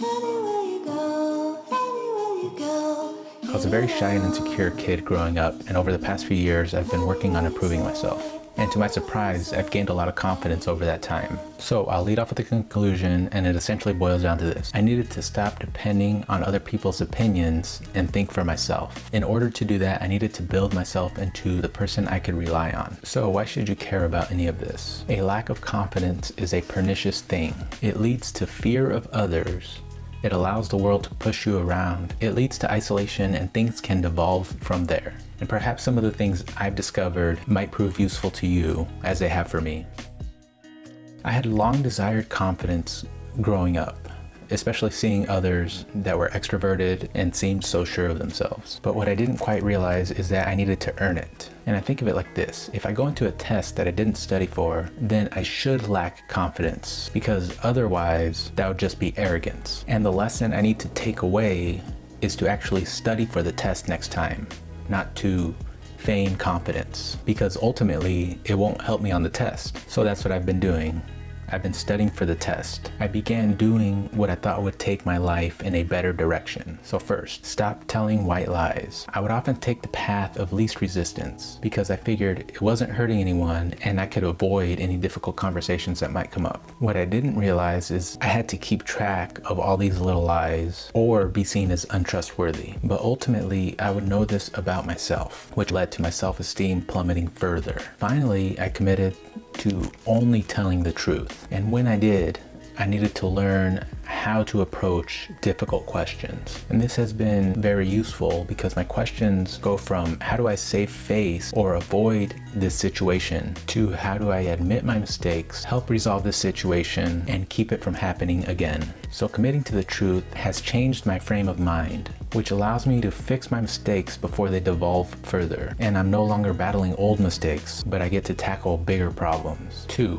I was a very shy and insecure kid growing up, and over the past few years, I've been working on improving myself. And to my surprise, I've gained a lot of confidence over that time. So I'll lead off with the conclusion, and it essentially boils down to this. I needed to stop depending on other people's opinions and think for myself. In order to do that, I needed to build myself into the person I could rely on. So why should you care about any of this? A lack of confidence is a pernicious thing. It leads to fear of others. It allows the world to push you around. It leads to isolation, and things can devolve from there. And perhaps some of the things I've discovered might prove useful to you as they have for me. I had long desired confidence growing up, especially seeing others that were extroverted and seemed so sure of themselves. But what I didn't quite realize is that I needed to earn it. And I think of it like this: if I go into a test that I didn't study for, then I should lack confidence, because otherwise that would just be arrogance. And the lesson I need to take away is to actually study for the test next time, not to feign confidence, because ultimately it won't help me on the test. So that's what I've been doing. I've been studying for the test. I began doing what I thought would take my life in a better direction. So first, stop telling white lies. I would often take the path of least resistance because I figured it wasn't hurting anyone and I could avoid any difficult conversations that might come up. What I didn't realize is I had to keep track of all these little lies or be seen as untrustworthy. But ultimately, I would know this about myself, which led to my self-esteem plummeting further. Finally, I committed to only telling the truth. And when I did, I needed to learn how to approach difficult questions. And this has been very useful because my questions go from how do I save face or avoid this situation to how do I admit my mistakes, help resolve this situation, and keep it from happening again. So committing to the truth has changed my frame of mind, which allows me to fix my mistakes before they devolve further. And I'm no longer battling old mistakes, but I get to tackle bigger problems. 2.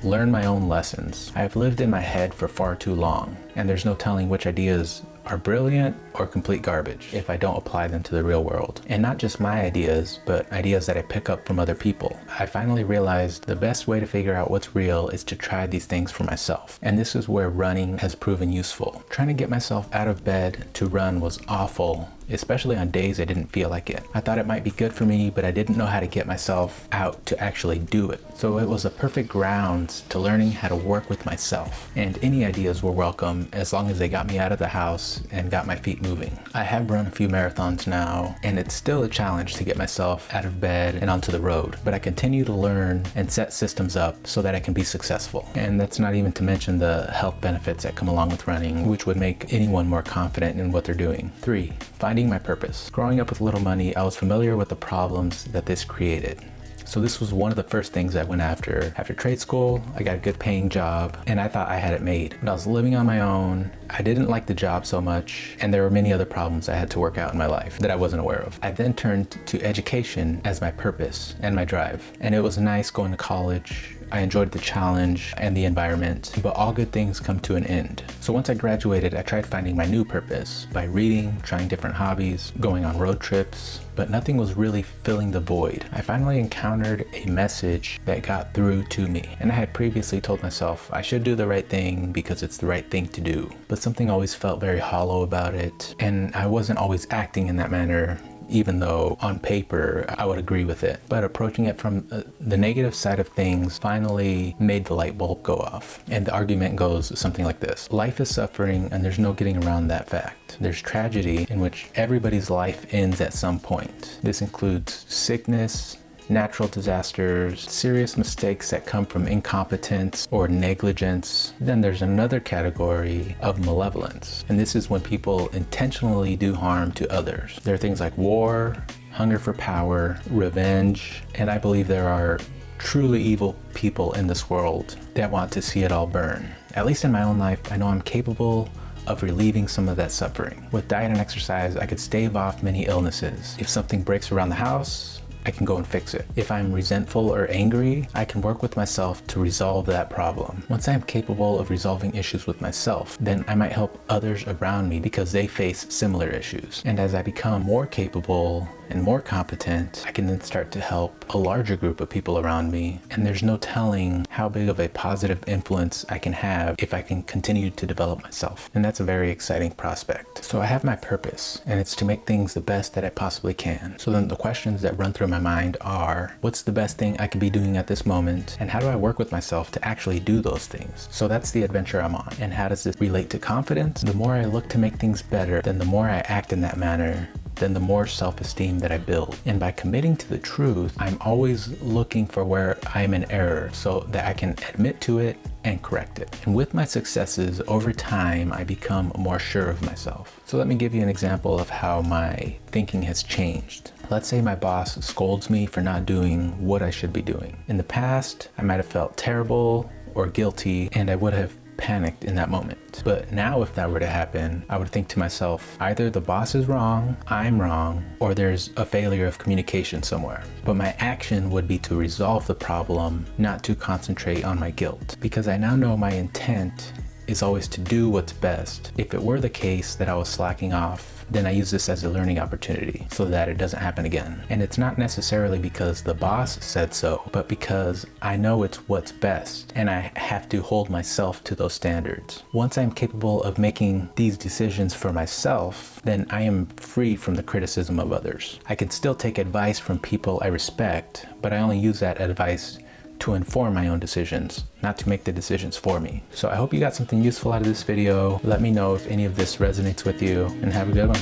Learn my own lessons. I have lived in my head for far too long, and there's no telling which ideas are brilliant or complete garbage if I don't apply them to the real world. And not just my ideas, but ideas that I pick up from other people. I finally realized the best way to figure out what's real is to try these things for myself. And this is where running has proven useful. Trying to get myself out of bed to run was awful, especially on days I didn't feel like it. I thought it might be good for me, but I didn't know how to get myself out to actually do it. So it was a perfect grounds to learning how to work with myself. And any ideas were welcome as long as they got me out of the house and got my feet moving. I have run a few marathons now, and it's still a challenge to get myself out of bed and onto the road, but I continue to learn and set systems up so that I can be successful. And that's not even to mention the health benefits that come along with running, which would make anyone more confident in what they're doing. 3. Finding my purpose. Growing up with little money, I was familiar with the problems that this created. So this was one of the first things I went after. After trade school, I got a good paying job and I thought I had it made. But I was living on my own. I didn't like the job so much, and there were many other problems I had to work out in my life that I wasn't aware of. I then turned to education as my purpose and my drive. And it was nice going to college. I enjoyed the challenge and the environment, but all good things come to an end. So once I graduated, I tried finding my new purpose by reading, trying different hobbies, going on road trips, but nothing was really filling the void. I finally encountered a message that got through to me, and I had previously told myself I should do the right thing because it's the right thing to do, but something always felt very hollow about it, and I wasn't always acting in that manner, even though on paper I would agree with it. But approaching it from the negative side of things finally made the light bulb go off. And the argument goes something like this: life is suffering and there's no getting around that fact. There's tragedy in which everybody's life ends at some point. This includes sickness, natural disasters, serious mistakes that come from incompetence or negligence. Then there's another category of malevolence, and this is when people intentionally do harm to others. There are things like war, hunger for power, revenge, and I believe there are truly evil people in this world that want to see it all burn. At least in my own life, I know I'm capable of relieving some of that suffering. With diet and exercise, I could stave off many illnesses. If something breaks around the house, I can go and fix it. If I'm resentful or angry, I can work with myself to resolve that problem. Once I am capable of resolving issues with myself, then I might help others around me because they face similar issues. And as I become more capable and more competent, I can then start to help a larger group of people around me. And there's no telling how big of a positive influence I can have if I can continue to develop myself. And that's a very exciting prospect. So I have my purpose, and it's to make things the best that I possibly can. So then the questions that run through my mind are, what's the best thing I could be doing at this moment? And how do I work with myself to actually do those things? So that's the adventure I'm on. And how does this relate to confidence? The more I look to make things better, then the more I act in that manner, then the more self-esteem that I build. And by committing to the truth, I'm always looking for where I'm in error so that I can admit to it and correct it. And with my successes, over time, I become more sure of myself. So let me give you an example of how my thinking has changed. Let's say my boss scolds me for not doing what I should be doing. In the past, I might have felt terrible or guilty, and I would have panicked in that moment. But now if that were to happen, I would think to myself, either the boss is wrong, I'm wrong, or there's a failure of communication somewhere. But my action would be to resolve the problem, not to concentrate on my guilt. Because I now know my intent is always to do what's best. If it were the case that I was slacking off, then I use this as a learning opportunity so that it doesn't happen again. And it's not necessarily because the boss said so, but because I know it's what's best and I have to hold myself to those standards. Once I'm capable of making these decisions for myself, then I am free from the criticism of others. I can still take advice from people I respect, but I only use that advice to inform my own decisions, not to make the decisions for me. So I hope you got something useful out of this video. Let me know if any of this resonates with you, and have a good one.